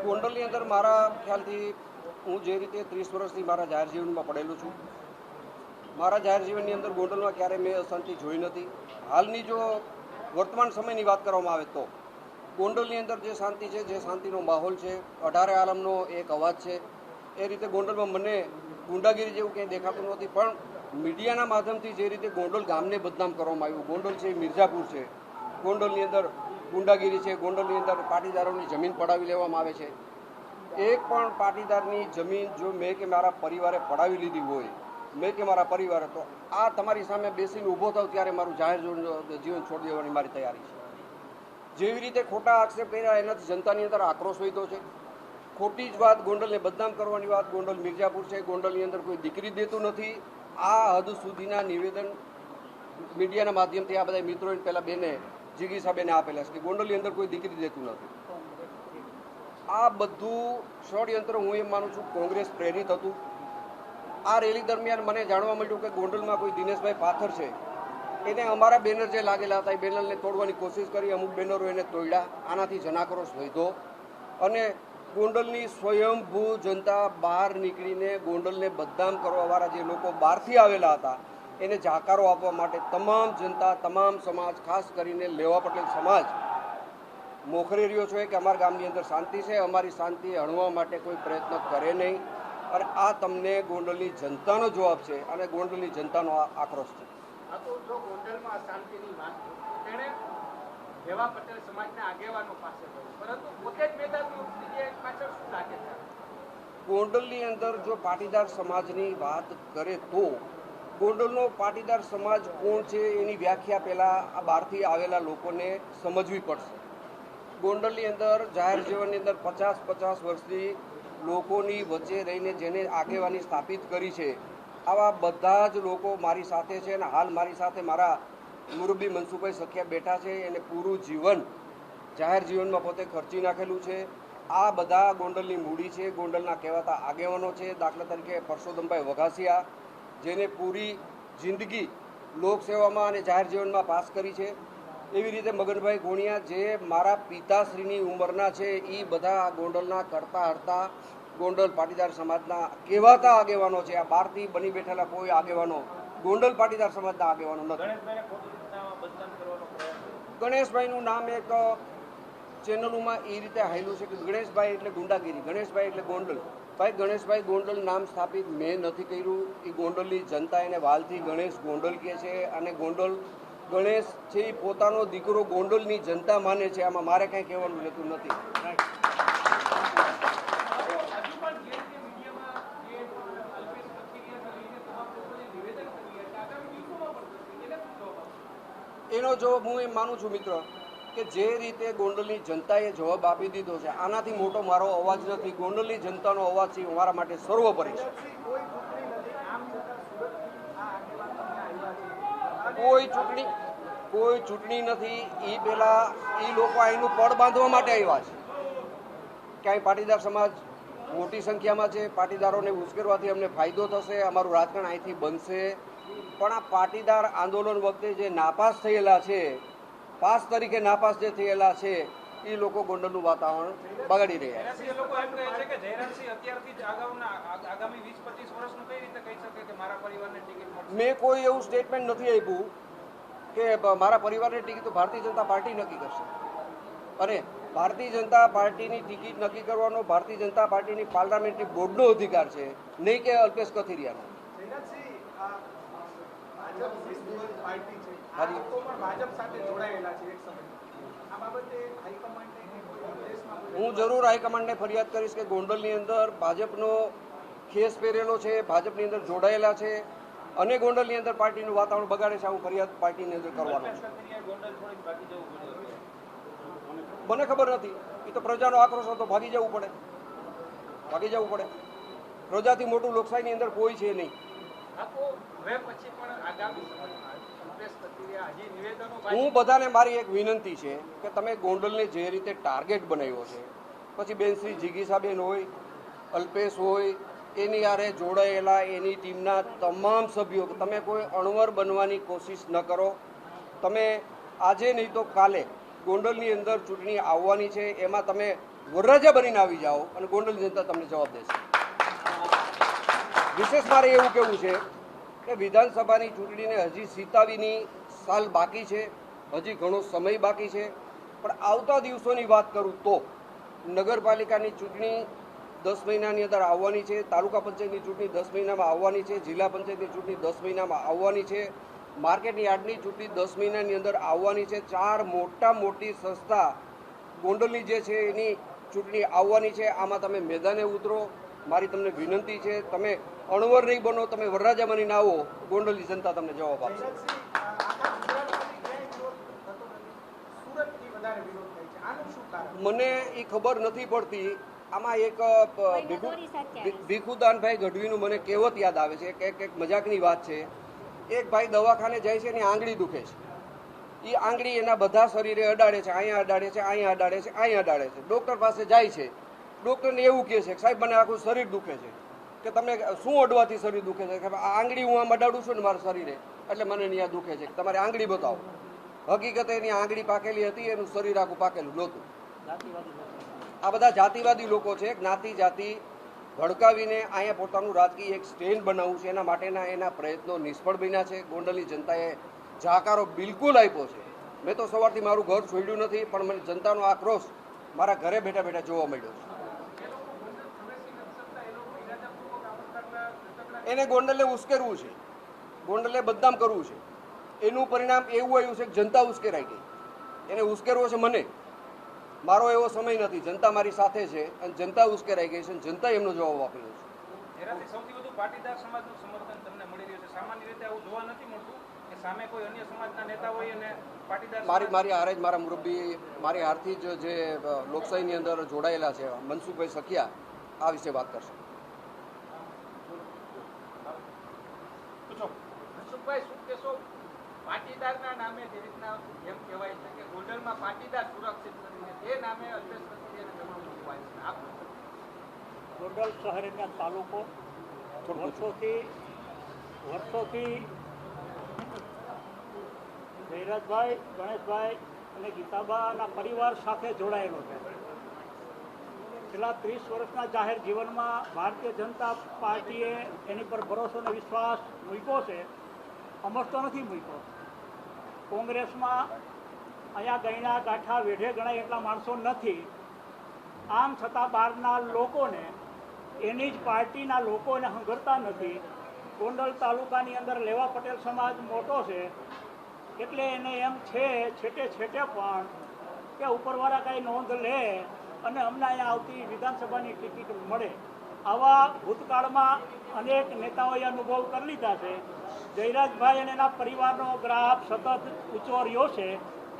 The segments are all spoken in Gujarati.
ગોંડલની અંદર મારા ખ્યાલથી હું જે રીતે 30 વર્ષથી મારા જાહેર જીવનમાં પડેલું છું, મારા જાહેર જીવનની અંદર ગોંડલમાં ક્યારેય મેં અશાંતિ જોઈ નથી. હાલની જો વર્તમાન સમયની વાત કરવામાં આવે તો ગોંડલની અંદર જે શાંતિ છે, જે શાંતિનો માહોલ છે, 18 આલમનો એક અવાજ છે, એ રીતે ગોંડલમાં મને ગુંડાગીરી જેવું કંઈ દેખાતું નથી. પણ મીડિયાના માધ્યમથી જે રીતે ગોંડલ ગામને બદનામ કરવામાં આવ્યું, ગોંડલ છે મિર્ઝાપુર છે, ગોંડલની અંદર ગુંડાગીરી છે, ગોંડલની અંદર પાટીદારોની જમીન પડાવી લેવામાં આવે છે. એક પણ પાટીદારની જમીન જો મેં કે મારા પરિવારે પડાવી લીધી હોય, મેં કે મારા પરિવારે, તો આ તમારી સામે બેસીને ઊભો થાવ ત્યારે મારું જાહેર જીવન છોડી દેવાની મારી તૈયારી છે. જેવી રીતે ખોટા આક્ષેપ કર્યા એનાથી જનતાની અંદર આક્રોશ વધ્યો છે. ખોટી જ વાત, ગોંડલને બદનામ કરવાની વાત, ગોંડલ મિર્ઝાપુર છે, ગોંડલની અંદર કોઈ દીકરી દેતું નથી, આ હદ સુધીના નિવેદન મીડિયાના માધ્યમથી આ બધા મિત્રોને પહેલાં બેને જીગીસા બેને આપેલા છે કે ગોંડલની અંદર કોઈ દીકરી દેતું નથી. આ બધું ષડયંત્ર હું એમ માનું છું કોંગ્રેસ પ્રેરિત હતું. આ રેલી દરમિયાન મને જાણવા મળ્યું કે ગોંડલમાં કોઈ દિનેશભાઈ પાથર છે, એને અમારા બેનર જે લાગેલા હતા એ બેનરને તોડવાની કોશિશ કરી, અમુક બેનરો એને તોડ્યા. આનાથી જનાક્રોશ વધ્યો અને ગોંડલની સ્વયંભૂ જનતા બહાર નીકળીને ગોંડલને બદનામ કરવાવાળા જે લોકો બહારથી આવેલા હતા એને જાકારો આપવા માટે તમામ જનતા, તમામ સમાજ, ખાસ કરીને લેવા પટેલ સમાજ મોખરે રહ્યો છે કે અમારા ગામની અંદર શાંતિ છે, અમારી શાંતિ હણવા માટે કોઈ પ્રયત્ન કરે નહીં. અને આ તમને ગોંડલની જનતાનો જવાબ છે અને ગોંડલની જનતાનો આક્રોશ છે. જો ગોંડલમાં શાંતિની વાત તેણે લેવા પટેલ સમાજના આગેવાનો પાસે પરંતુ પોતે જ મેદાનમાં પાછળ શું લાગે છે? ગોંડલની અંદર જો પાટીદાર સમાજની વાત કરે તો ગોંડલનો પાટીદાર સમાજ કોણ છે એની વ્યાખ્યા પહેલાં આ બહારથી આવેલા લોકોને સમજવી પડશે. ગોંડલની અંદર જાહેર જીવનની અંદર 50 વર્ષથી લોકોની વચ્ચે રહીને જેને આગેવાની સ્થાપિત કરી છે, આવા બધા જ લોકો મારી સાથે છે અને હાલ મારી સાથે મારા મુરબ્બી મનસુખભાઈ સખિયા બેઠા છે. એને પૂરું જીવન જાહેર જીવનમાં પોતે ખર્ચી નાખેલું છે. આ બધા ગોંડલની મૂડી છે, ગોંડલના કહેવાતા આગેવાનો છે. દાખલા તરીકે પરસોત્તમભાઈ વઘાસિયા, જેને પૂરી જિંદગી લોકસેવામાં અને જાહેર જીવનમાં પાસ કરી છે. એવી રીતે મગનભાઈ ગોણિયા, જે મારા પિતાશ્રીની ઉંમરના છે, એ બધા ગોંડલના કરતા હરતા ગોંડલ પાટીદાર સમાજના કહેવાતા આગેવાનો છે. આ બહારથી બની બેઠેલા કોઈ આગેવાનો ગોંડલ પાટીદાર સમાજના આગેવાનો નથી. ગણેશભાઈનું નામ એક ચેનલોમાં એ રીતે હાલ્યું છે કે ગણેશભાઈ એટલે ગુંડાગીરી, ગણેશભાઈ એટલે ગોંડલ. ભાઈ, ગણેશભાઈ ગોંડલ નામ સ્થાપિત મેં નથી કર્યું. એ ગોંડલની જનતા એને વાલથી ગણેશ ગોંડલ કહે છે અને ગોંડલ ગણેશ છે એ પોતાનો દીકરો ગોંડલની જનતા માને છે. આમાં મારે કંઈ કહેવાનું રહેતું નથી. એનો જવાબ હું એમ માનું છું મિત્ર કે જે રીતે ગોંડલની જનતાએ જવાબ આપી દીધો છે, આનાથી મોટો મારો અવાજ નથી. ગોંડલની જનતાનો અવાજ છે મારા માટે સર્વોપરી છે. કોઈ ચૂંટણી નથી. એ પહેલાં એ લોકો અહીંનું પડ બાંધવા માટે આવ્યા છે. ક્યાંય પાટીદાર સમાજ મોટી સંખ્યામાં છે, પાટીદારોને ઉશ્કેરવાથી અમને ફાયદો થશે, અમારું રાજકારણ અહીંથી બનશે. પણ આ પાટીદાર આંદોલન વખતે જે નાપાસ થયેલા છે, પાસ તરીકે નાપાસ જે થયેલા છે, એ લોકો ગોંડલનું વાતાવરણ બગાડી રહ્યા છે. મેં કોઈ એવું સ્ટેટમેન્ટ નથી આપ્યું કે મારા પરિવારની ટિકિટ તો ભારતીય જનતા પાર્ટી નક્કી કરશે. અને ભારતીય જનતા પાર્ટીની ટિકિટ નક્કી કરવાનો ભારતીય જનતા પાર્ટીની પાર્લામેન્ટરી બોર્ડનો અધિકાર છે, નહીં કે અલ્પેશ કથિરિયાનો. હું જરૂર હાઈકમાન્ડને ફરિયાદ કરીશ કે ગોંડલની અંદર ભાજપનો ખેસ પહેરેલો છે, ભાજપની અંદર જોડાયેલા છે અને ગોંડલની અંદર પાર્ટીનું વાતાવરણ બગાડે છે. હું ફરિયાદ પાર્ટીની અંદર કરવાનો છું. મને ખબર નથી. એ તો પ્રજાનો આક્રોશ હતો, ભાગી જવું પડે. પ્રજાથી મોટું લોકશાહીની અંદર કોઈ છે નહીં. હું બધાને મારી એક વિનંતી છે કે તમે ગોંડલને જે રીતે ટાર્ગેટ બનાવ્યો છે, પછી બેન શ્રી જીગીસાબેન હોય, અલ્પેશ હોય, એની આરે જોડાયેલા એની ટીમના તમામ સભ્યો, તમે કોઈ અણવર બનવાની કોશિશ ન કરો. તમે આજે નહીં તો કાલે ગોંડલની અંદર ચૂંટણી આવવાની છે, એમાં તમે વરરાજા બનીને આવી જાઓ અને ગોંડલની જનતા તમને જવાબ દેશે. વિશેષ મારે એવું કહેવું છે કે વિધાનસભાની ચૂંટણીને હજી સીતાવીની સાલ બાકી છે, હજી ઘણો સમય બાકી છે. પણ આવતા દિવસોની વાત કરું તો નગરપાલિકાની ચૂંટણી 10 મહિનાની અંદર આવવાની છે, તાલુકા પંચાયતની ચૂંટણી 10 મહિનામાં આવવાની છે, જિલ્લા પંચાયતની ચૂંટણી 10 મહિનામાં આવવાની છે, માર્કેટ યાર્ડની ચૂંટણી 10 મહિનાની અંદર આવવાની છે. 4 મોટી સંસ્થા ગોંડલની જે છે એની ચૂંટણી આવવાની છે. આમાં તમે મેદાને ઉતરો. મારી તમને વિનંતી છે, તમે અણવર નહીં બનો, તમે વરરાજા બનીને આવો, ગોંડલની જનતા તમને જવાબ આપશે. મને એ ખબર નથી પડતી. આમાં એક ભીખુદાનભાઈ ગઢવીનું મને કહેવત યાદ આવે છે કે એક મજાકની વાત છે. એક ભાઈ દવાખાને જાય છે એની આંગળી દુખે છે. એ આંગળી એના બધા શરીરે અડાડે છે, અહીંયા અડાડે છે, અહીંયા અડાડે છે, અહીંયા અડાડે છે. ડૉક્ટર પાસે જાય છે. ડૉક્ટરને એવું કહે છે કે સાહેબ મને આખું શરીર દુખે છે. કે તમને શું અડવાથી શરીર દુખે છે? કે આ આંગળી હું આમ અડાડું છું ને મારા શરીરે એટલે મને ત્યાં દુખે છે. તમારે આંગળી બતાવો. હકીકતે એની આંગળી પાકેલી હતી, એનું શરીર આખું પાકેલું નહોતું. આ બધા જાતિવાદી લોકો છે. જ્ઞાતિ જાતિ ભડકાવીને અહીંયા પોતાનું રાજકીય એક સ્ટેન્ડ બનાવવું છે, એના માટેના એના પ્રયત્નો નિષ્ફળ બન્યા છે. ગોંડલની જનતાએ જાકારો બિલકુલ આપ્યો છે. મેં તો સવારથી મારું ઘર છોડ્યું નથી, પણ મને જનતાનો આક્રોશ મારા ઘરે બેઠા બેઠા જોવા મળ્યો છે. એને ગોંડલે ઉશ્કેરવું છે, ગોંડલે બદનામ કરવું છે. એનું પરિણામ એવું આવ્યું છે કે જનતા ઉશ્કેરાઈ ગઈ. એને ઉશ્કેરવો છે મને. મારો એવો સમય નથી. જનતા મારી સાથે છે અને જનતા ઉશ્કેરાઈ ગઈ છે અને જનતા એમનો જવાબ આપેલો છે. એનાથી સૌથી વધુ પાટીદાર સમાજનું સમર્થન તમને મળી રહ્યું છે. સામાન્ય રીતે આવું જોવા નથી મળતું કે સામે કોઈ અન્ય સમાજના નેતા હોય અને પાટીદાર મારી હારે જ મારા મુરબ્બી, મારી હારથી જ જે લોકશાહીની અંદર જોડાયેલા છે મનસુખભાઈ સખિયા આ વિશે વાત કરશે. મનસુખભાઈ, શું કહેશો? પાટીદારના નામે જે રીતના એમ કહેવાય છે કે ગોંડલમાં પાટીદાર સુરક્ષિત કરીને તે નામે અલ્પેશ કથિરિયાને દબાણ મૂકવાય છે. આપ ગોંડલ શહેરના તાલુકો વર્ષોથી જયરાજભાઈ, ગણેશભાઈ અને ગીતાબાના પરિવાર સાથે જોડાયેલો છે. છેલ્લા 30 વર્ષના જાહેર જીવનમાં ભારતીય જનતા પાર્ટીએ એની પર ભરોસો અને વિશ્વાસ મૂક્યો છે. અમરતો નથી મૂક્યો. કોંગ્રેસમાં અહીંયા ગયણા ગાંઠા વેઢે ગણાય એટલા માણસો નથી. આમ છતાં બહારના લોકોને, એની જ પાર્ટીના લોકોને હંગરતા નથી. ગોંડલ તાલુકાની અંદર લેવા પટેલ સમાજ મોટો છે એટલે એને એમ છે છેટે પણ કે ઉપરવાળા કાંઈ નોંધ લે અને અમને અહીંયા આવતી વિધાનસભાની ટિકિટ મળે. આવા ભૂતકાળમાં અનેક નેતાઓએ અનુભવ કરી લીધા છે. જયરાજભાઈ અને એના પરિવારનો ગ્રાફ સતત ઊંચો રહ્યો છે.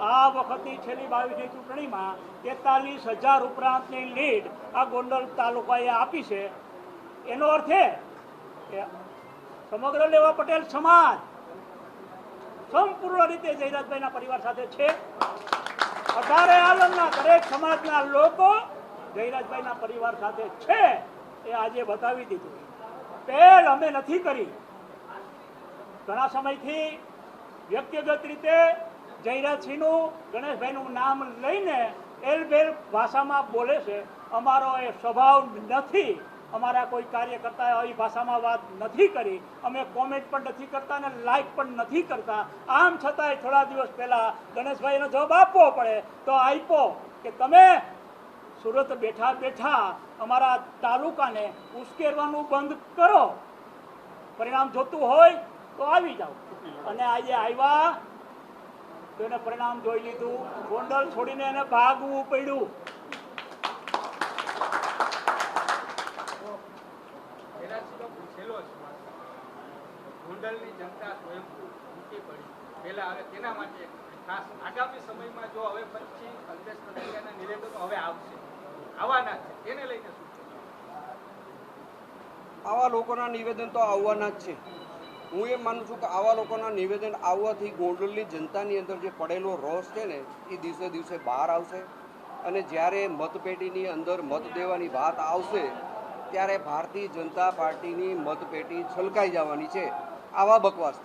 આ વખતની છેલ્લી 22ની ચૂંટણીમાં 43,000 ઉપરાંતની લીડ આ ગોંડલ તાલુકાએ આપી છે. એનો અર્થ એ કે સમગ્ર લેવા પટેલ સમાજ સંપૂર્ણ રીતે જયરાજભાઈના પરિવાર સાથે છે. 18 આલમના દરેક સમાજના લોકો જયરાજભાઈના પરિવાર સાથે છે. એ આજે બતાવી દીધું. પહેલ અમે નથી કરી. ઘણા સમયથી વ્યક્તિગત રીતે જયરાજસિંહનું, ગણેશભાઈનું નામ લઈને એલબેલ ભાષામાં બોલે છે. અમારો એ સ્વભાવ નથી. અમારા કોઈ કાર્યકર્તાએ આવી ભાષામાં વાત નથી કરી. અમે કોમેન્ટ પણ નથી કરતા અને લાઈક પણ નથી કરતા. આમ છતાંય થોડા દિવસ પહેલાં ગણેશભાઈનો જવાબ આપવો પડે તો આપ્યો કે તમે સુરત બેઠા અમારા તાલુકાને ઉશ્કેરવાનું બંધ કરો. પરિણામ જોતું હોય તો આવી જાઓ. અને આજે આવ્યા તો એને પરિણામ જોઈ લીધું. ગોંડલ છોડીને એને ભાગવું પડ્યું. ગોંડલની જનતા સ્વયંભૂ મૂકી પડી પહેલા. હવે તેના માટે ખાસ આગામી સમયમાં જો હવે પછી અલ્પેશ કથિરિયાના નિવેદનો હવે આવવાના છે, તેને લઈને શું છે? આવા લોકોના નિવેદન તો આવવાના જ છે. હું એમ માનું છું કે આવા લોકોના નિવેદન આવવાથી ગોંડલની જનતાની અંદર જે પડેલો રોષ છે ને એ દિવસે દિવસે બહાર આવશે. અને જ્યારે મતપેટીની અંદર મત દેવાની વાત આવશે ત્યારે ભારતીય જનતા પાર્ટીની મતપેટી છલકાઈ જવાની છે. આવા બકવાસ